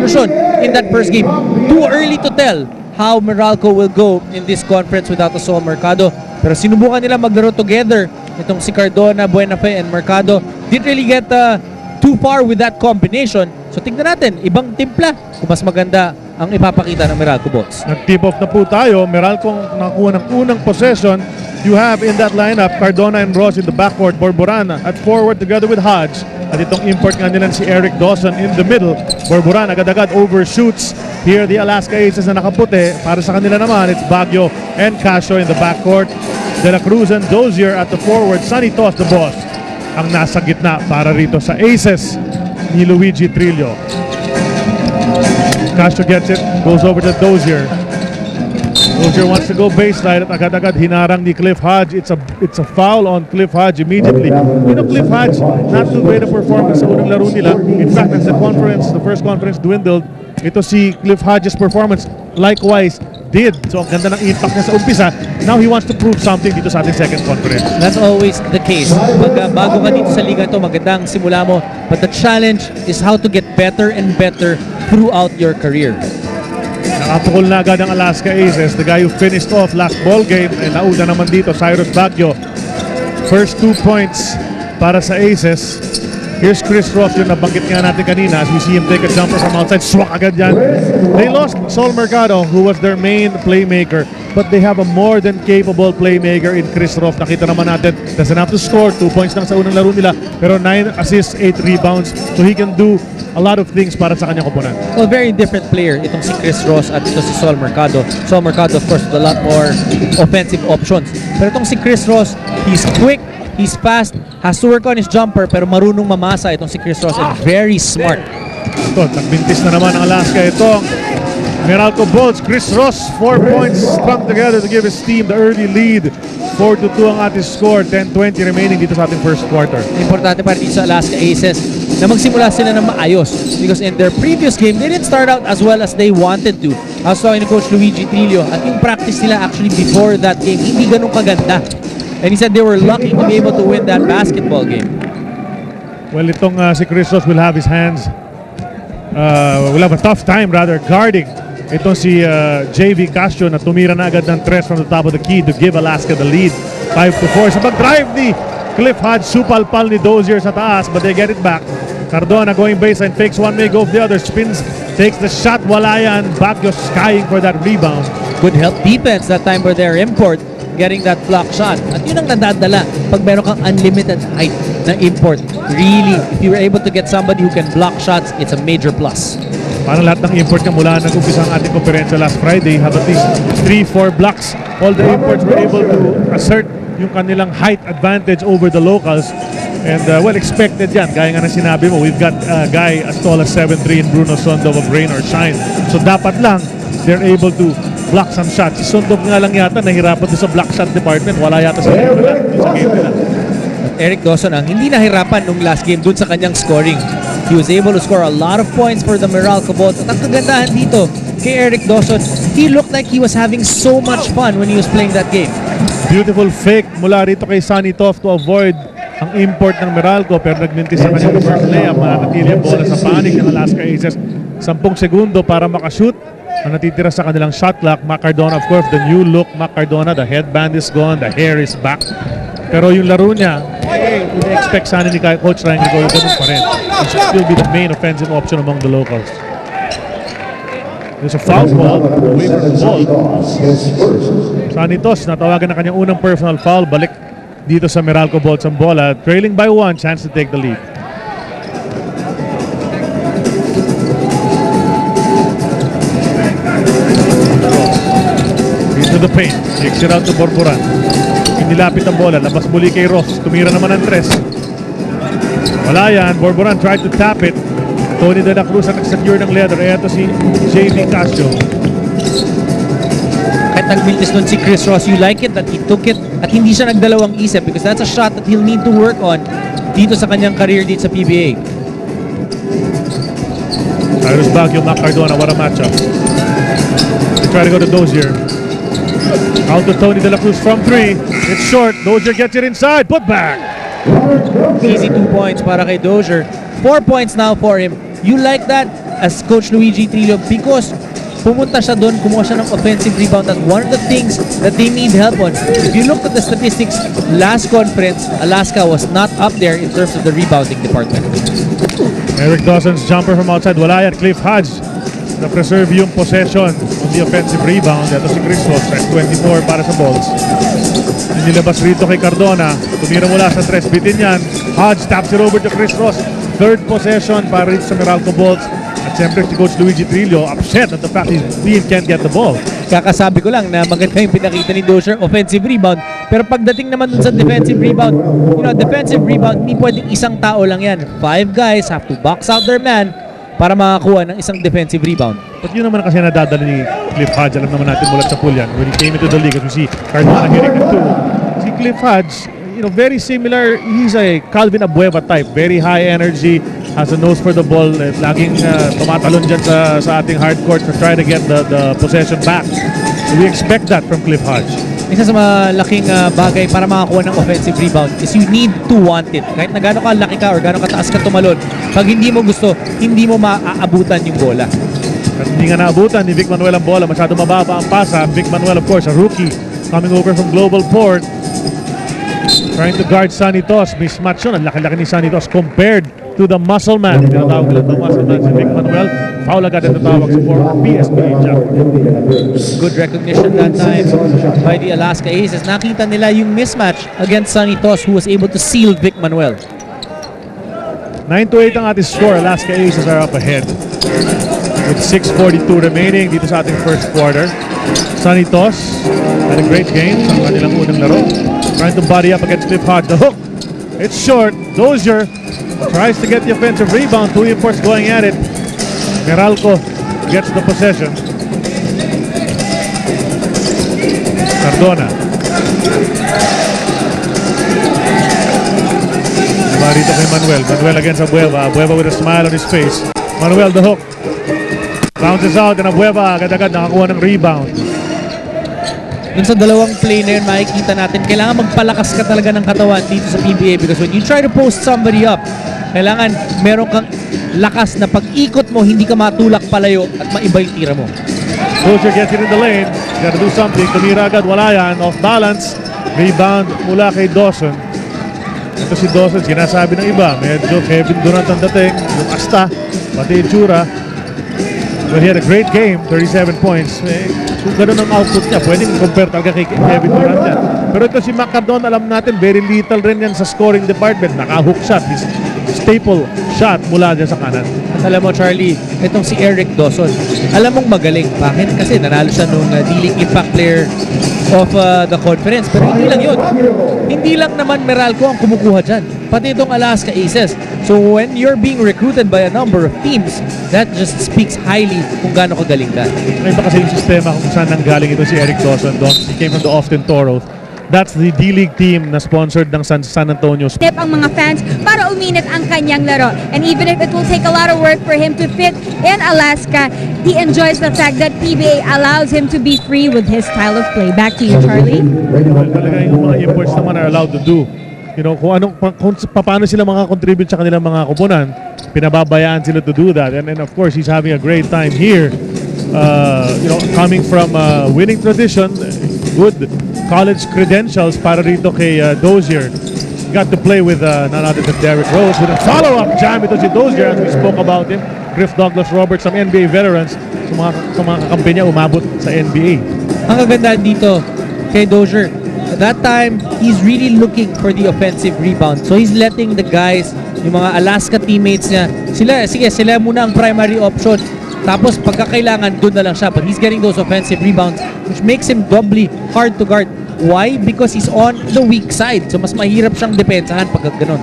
solusyon in that first game. Too early to tell how Meralco will go in this conference without a Sol Mercado. Pero sinubukan nila maglaro together. Itong si Cardona, Buenafe, and Mercado didn't really get too far with that combination. So tignan natin, ibang timpla kung mas maganda ang ipapakita ng Meralco Bolts. Nag-tip off na po tayo. Meralco nakuha ng unang possession. You have in that lineup Cardona and Ross in the backcourt, Borborana at forward together with Hodge. At itong import nga nila si Eric Dawson in the middle. Borborana agad-agad overshoots. Here the Alaska Aces na nakaputi. Para sa kanila naman, it's Baguio and Casio in the backcourt. De La Cruz and Dozier at the forward. Sunny Toss the boss ang nasa gitna para rito sa Aces ni Luigi Trillo. Casio gets it, goes over to Dozier. Dozier wants to go baseline at agad-agad hinarang ni Cliff Hodge. It's a foul on Cliff Hodge immediately. You know, Cliff Hodge, not too great a performance sa unang laro nila. In fact, as the first conference dwindled, ito si Cliff Hodge's performance likewise did. So ang ganda ng impact niya sa umpisa. Now he wants to prove something dito sa ating second conference. That's always the case. Pag bago ka dito sa liga to, magandang simula mo. But the challenge is how to get better and better throughout your career. Nakapukol na agad ang Alaska Aces. The guy who finished off last ball game. And nauna naman dito, Cyrus Baguio. First 2 points para sa Aces. Here's Chris Ross, yung nabanggit nga natin kanina as we see him take a jumper from outside. Swak agad yan. They lost Sol Mercado, who was their main playmaker. But they have a more than capable playmaker in Chris Ross. Nakita naman natin, doesn't have to score. 2 points lang sa unang laro nila. Pero 9 assists, 8 rebounds. So he can do a lot of things para sa kanyang koponan. Well, very different player itong si Chris Ross at ito si Sol Mercado. Sol Mercado, of course, with a lot more offensive options. Pero itong si Chris Ross, he's quick, he's fast, has to work on his jumper, pero marunong mamasa itong si Chris Ross and very smart. Ito, nagbintis na naman ang Alaska. Ito, Meralco Bolts, Chris Ross, 4 points strung together to give his team the early lead. 4-2 ang ating score, 10-20 remaining dito sa ating first quarter. Importante pa rin dito sa Alaska Aces na magsimula sila ng maayos because in their previous game, they didn't start out as well as they wanted to. I was talking to Coach Luigi Trillo at yung practice nila actually before that game, hindi ganun kaganda. And he said they were lucky to be able to win that basketball game. Well, itong si Chris Ross will have his hands, will have a tough time rather guarding itong si JV Casio na tumira na agad ng tres from the top of the key to give Alaska the lead. 5-4. Sa pag-drive ni Cliff Hodge, supalpal ni Dozier sa taas but they get it back. Cardona going baseline, fakes one way, goes the other, spins, takes the shot, wala yan. Baguio skying for that rebound. Good help defense that time for their import, getting that block shot. At yun ang nadadala pag meron kang unlimited height na import. Really, if you were able to get somebody who can block shots, it's a major plus. Parang lahat ng import niya mula nag-umpisa ang ating konferensya last Friday have at least 3-4 blocks. All the imports were able to assert yung kanilang height advantage over the locals. And well, expected yan. Gaya nga na sinabi mo, we've got a guy as tall as 7'3" in Bruno Sondov of Rain or Shine. So dapat lang, they're able to block some shots. Si Sondov nga lang yata nahirapan doon sa block shot department. Wala yata sa game nila. Eric Dawson ang hindi nahirapan nung last game dun sa kanyang scoring. He was able to score a lot of points for the Meralco Bolts. At ang kagandahan dito kay Eric Dawson, he looked like he was having so much fun when he was playing that game. Beautiful fake mula rito kay Sunny Toff to avoid ang import ng Meralco pero nagmintis sa kanyang first layup. Mananatili ang bola sa panig ng Alaska Aces. 10 segundo para makashoot. Ang natitira sa kanilang shot clock. Mac Cardona, of course, the new look Mac Cardona. The headband is gone, the hair is back. Pero yung laro niya, ina-expect sana ni Coach Ryan Gregorio ganun pa rin. He should still be the main offensive option among the locals. There's a foul call away from the ball. Sanitos, natawagan na kanyang unang personal foul. Balik dito sa Meralco Bolts ang bola. Trailing by 1, chance to take the lead. Into the paint. Takes it out to Borboran. Nilapit ang bola, labas muli kay Ross. Tumira naman ang tres. Wala yan. Borboran tried to tap it. Tony De La Cruz ang nagsecure ng leather. Ito si JV Casio. Kahit nagmintis nun si Chris Ross, you like it that he took it at hindi siya nagdalawang isip because that's a shot that he'll need to work on dito sa kanyang career dito sa PBA. Cyrus Baguio, Mac Cardona, what a matchup. They try to go to Dozier. Out to Tony De La Cruz from 3. It's short. Dozier gets it inside. Put back. Easy 2 points para kay Dozier. 4 points now for him. You like that? as Coach Luigi Trillo because pumunta siya doon, kumuha siya ng offensive rebound at one of the things that they need help on, if you look at the statistics, last conference, Alaska was not up there in terms of the rebounding department. Eric Dawson's jumper from outside, wala yan. Cliff Hodge na preserve yung possession on the offensive rebound. Ito si Chris Ross, 24 para sa Bulls. Nilabas rito kay Cardona, tumira mula sa tres, bitin yan. Hodge taps it over to Chris Ross. Third possession para rito sa Meralco Bulls. At siyempre si Coach Luigi Trillo upset at the fact his team can't get the ball. Kakasabi ko lang na maganda yung pinakita ni Dozier, offensive rebound. Pero pagdating naman dun sa defensive rebound, defensive rebound, hindi pwedeng isang tao lang yan. 5 guys have to box out their man para makakuha ng isang defensive rebound. But yun naman kasi nadadala ni Cliff Hodge. Alam naman natin mula sa pool yan. When he came into the league, as we see Cardona hitting the two. Si Cliff Hodge, very similar. He's a Calvin Abueva type. Very high energy, has a nose for the ball. Laging tumatalon dyan sa ating hardcourt to try to get the possession back. So we expect that from Cliff Hodge. Isa sa malaking bagay para makakuha ng offensive rebound is you need to want it. Kahit na gano'n ka laki ka or gano'n kataas ka tumalon, pag hindi mo gusto, hindi mo maaabutan yung bola. At hindi nga naabutan ni Vic Manuel ang bola. Masyado mababa ang pasa. Vic Manuel, of course, a rookie coming over from Global Port. Trying to guard Sanitos. Mismatch yun. Ang laki-laki ni Sanitos compared to the muscle man. Tinatawag nila the muscle man si Vic Manuel. Foul agad ang tatawag sa former PSBA champion. Good recognition that time by the Alaska Aces. Nakita nila yung mismatch against Sanitos who was able to seal Vic Manuel. 9-8 ang ating score. Alaska Aces are up ahead with 6:42 remaining dito sa ating first quarter. Sanitos had a great game sa kanilang unang laro. Trying to body up against Cliff Hodge. The hook, it's short. Dozier tries to get the offensive rebound. Two imports going at it. Meralco gets the possession. Cardona. Dito kay Manuel. Manuel against Abueva. Abueva with a smile on his face. Manuel, the hook. Bounces out and Abueva agad-agad nakakuha ng rebound. Dun sa dalawang play na yun, makikita natin, kailangan magpalakas ka talaga ng katawan dito sa PBA because when you try to post somebody up, kailangan meron kang lakas na pag-ikot mo, hindi ka matulak palayo at maiba yung tira mo. Dozier gets it in the lane. Gotta do something. Tumira agad, wala yan. Off balance. Rebound mula kay Dawson. Ito si Dawson, sinasabi ng iba, medyo Kevin Durant ang dating, yung asta, pati itsura. But he had a great game, 37 points. Kung ganun ang output niya, pwedeng compare talaga kay Kevin Durant yan. Pero ito si Macardon, alam natin, very little rin yan sa scoring department. Naka-hook shot, his staple shot mula dyan sa kanan. At alam mo, Charlie, itong si Eric Dawson, alam mong magaling. Bakit? Kasi nanalo siya nung D-League Impact Player of the conference. Pero hindi lang yun. Hindi lang naman Meralco ang kumukuha dyan. Pati itong Alaska Aces. So when you're being recruited by a number of teams, that just speaks highly kung gaano kagaling ka. May iba kasi yung sistema kung saan nanggaling ito si Eric Dawson. He came from the Austin Toros. That's the D-League team na sponsored ng San Antonio. Tip ang mga fans para uminit ang kanyang laro. And even if it will take a lot of work for him to fit in Alaska, he enjoys the fact that PBA allows him to be free with his style of play. Back to you, Charlie. Well, talaga yung mga imports naman are allowed to do. Kung paano sila contribute sa kanilang mga kupunan, pinababayaan sila to do that. And of course, he's having a great time here. Coming from winning tradition, good college credentials para rito kay Dozier. Got to play with none other than Derrick Rose with a follow-up jam. Ito si Dozier, as we spoke about him. Griff Douglas Roberts, some NBA veterans. Sa mga kakampi niya, umabot sa NBA. Ang kagandaan dito kay Dozier, at that time, he's really looking for the offensive rebound. So he's letting the guys, yung mga Alaska teammates niya, sila muna ang primary option. Tapos pagkakailangan, doon na lang siya. But he's getting those offensive rebounds, which makes him doubly hard to guard. Why? Because he's on the weak side. So mas mahirap siyang depensahan pag gano'n.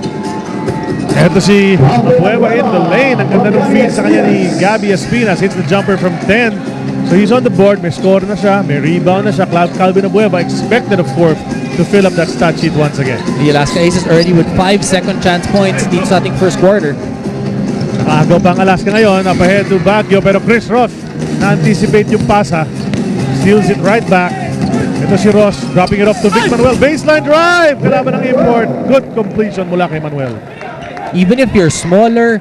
Eto si Abueva in the lane. Ang ganda ng feed sa kanya ni Gabby Espinas. Hits the jumper from 10. So he's on the board. May score na siya. May rebound na siya. Calvin Abueva expected, of course, to fill up that stat sheet once again. The Alaska Aces already with 5 second chance points dito sa ating first quarter. Nakagaw pa ang Alaska ngayon. Up ahead to Baguio. Pero Chris Ross na-anticipate yung pasa. Steals it right back. Ito si Ross dropping it off to Vic Manuel. Baseline drive. Kalaban ng import. Good completion mula kay Manuel. Even if you're smaller,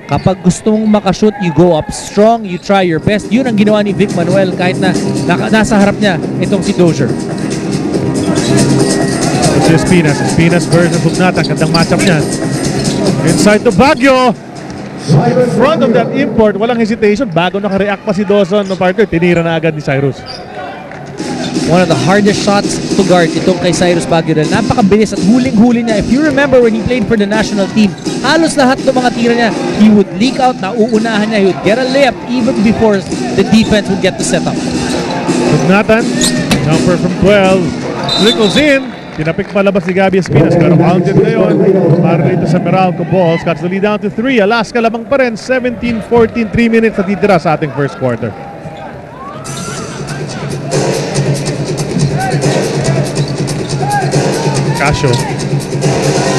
Kapag gusto mong makashoot, you go up strong, you try your best. Yun ang ginawa ni Vic Manuel kahit na nasa harap niya itong si Dozier. Si Espinas. Espinas versus Hugnatan. Gandang matchup niyan. Inside to Baguio. In front of that import, walang hesitation. Bago naka-react pa si Dawson no partner, tinira na agad ni Cyrus. One of the hardest shots to guard itong kay Cyrus Baguio dahil napakabilis at huling-huli niya. If you remember when he played for the national team, halos lahat ng mga tira niya, he would leak out, nauunahan niya, he would get a layup even before the defense would get to set up. Hugnatan, jumper from 12, trickles in, tinapik palabas ni Gabby Espinas pero counted ngayon para dito sa Meralco Balls. Cuts the lead down to 3, Alaska lamang pa rin, 17-14, 3 minutes na titira sa ating first quarter. Casio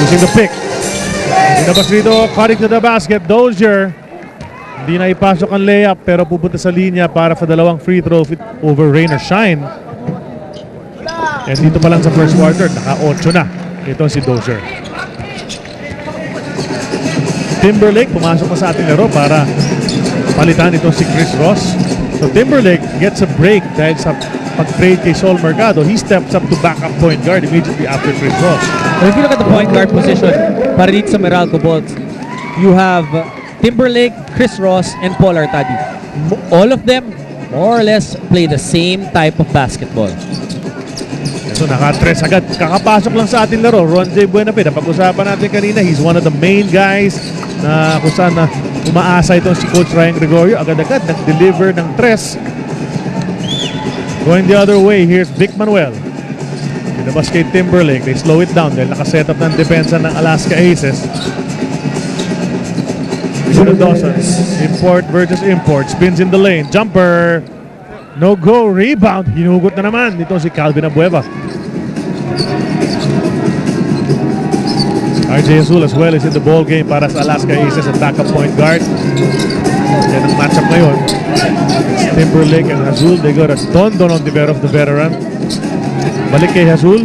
using the pick. Inabas rito, cutting to the basket. Dozier. Hindi na ipasok ang layup pero pupunta sa linya para sa dalawang free throw over rain or shine. And dito pa lang sa first quarter, naka-8 na. Ito si Dozier. Timberlake pumasok pa sa ating laro para palitan itong si Chris Ross. So Timberlake gets a break dahil sa pag-trade kay Sol Mercado. He steps up to backup point guard immediately after Chris Ross. Well, if you look at the point guard position para dito sa Meralco Balls, you have Timberlake, Chris Ross, and Paul Artadi. All of them more or less play the same type of basketball. So naka-tres agad. Kakapasok lang sa ating laro. Ron J. Buenafe, napag-usapan natin kanina. He's one of the main guys na kung saan na umaasa itong si Coach Ryan Gregorio. Agad-agad nag-deliver ng tres. Going the other way, here's Vic Manuel. Pinabas kay Timberlake. They slow it down dahil nakaset up ng depensa ng Alaska Aces. Dawson. Import versus import. Spins in the lane. Jumper. No go. Rebound. Hinugot na naman. Dito si Calvin Abueva. RJ Azul as well is in the ball game para sa Alaska Aces at backup point guard. Yan ang matchup ngayon. Timberlake and Azul, they got a Dondon on the veteran. Balik kay Azul.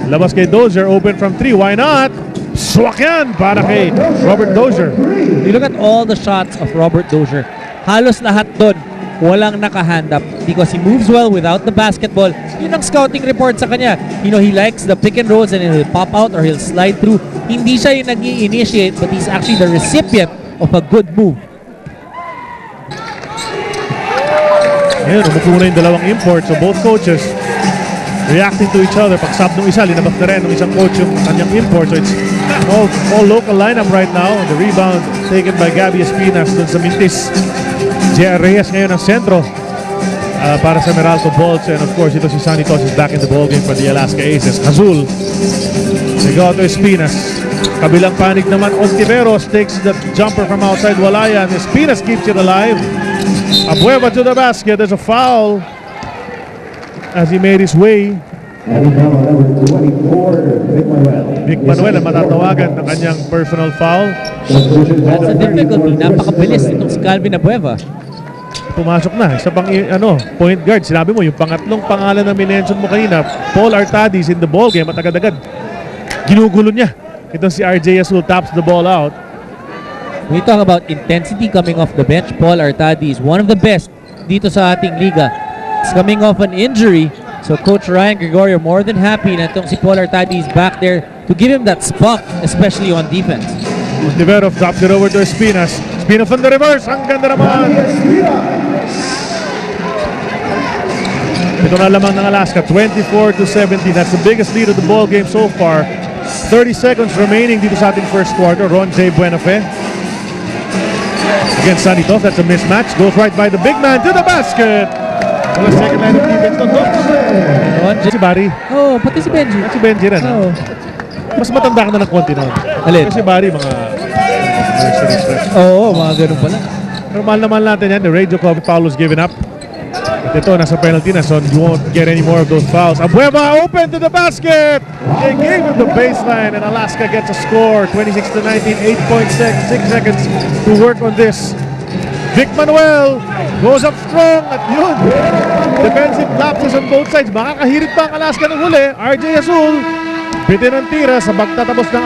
Labas kay Dozier, open from 3. Why not? Swak yan para kay Robert Dozier. You look at all the shots of Robert Dozier. Halos lahat doon, walang nakahand up because he moves well without the basketball. Yun ang scouting report sa kanya. You know, he likes the pick and rolls and he'll pop out or he'll slide through. Hindi siya yung nag-i-initiate but he's actually the recipient of a good move. Ngayon, umupo na yung dalawang import. So both coaches reacting to each other. Pag sub nung isa, linabak na rin ng isang coach yung kanyang import. So it's all local lineup right now. The rebound taken by Gabby Espinas dun sa Mintis. J.R. Reyes ngayon ang sentro para sa Meralco Bolts. And of course, ito si Sonny Tos is back in the ballgame for the Alaska Aces. Azul. They go to Espinas. Kabilang panig naman, Ontiveros takes the jumper from outside Walaya. And Espinas keeps it alive. Abueva to the basket. There's a foul as he made his way. Vic Manuel ang matatawagan ng kanyang personal foul. That's a difficulty. Napakabilis itong si Calvin Abueva. Pumasok na. Isa pang point guard. Sinabi mo, yung pangatlong pangalan na minention mo kanina, Paul Artadi is in the ball game at agad-agad ginugulo niya. Itong si RJ Azul taps the ball out. We talk about intensity coming off the bench. Paul Artadi is one of the best dito sa ating liga. He's coming off an injury. So Coach Ryan Gregorio more than happy na itong si Paul Artadi is back there to give him that spunk, especially on defense. Ontiveros drops it over to Espinas. Espinas on the reverse. Ang ganda naman. Ito na lamang ng Alaska. 24-17. That's the biggest lead of the ball game so far. 30 seconds remaining dito sa ating first quarter. Ron J. Buenafe against Sonny Tos. That's a mismatch. Goes right by the big man to the basket. Well, the second line of defense. Si Barry. Oh, pati si Benji. Si Benji rin. Oh. Mas matanda ka na ng konti noon. Alin? Kasi Barry, mga Oo, mga ganun pala. normal naman natin yan. The radio call foul was given up. At ito, nasa penalty na, so you won't get any more of those fouls. Abueva open to the basket! They gave him the baseline and Alaska gets a score. 26-19, 8.6 seconds to work on this. Vic Manuel goes up strong at yun. Defensive lapses on both sides. Makakahirit pa ang Alaska ng huli. RJ Azul, bitin ang tira sa pagtatapos ng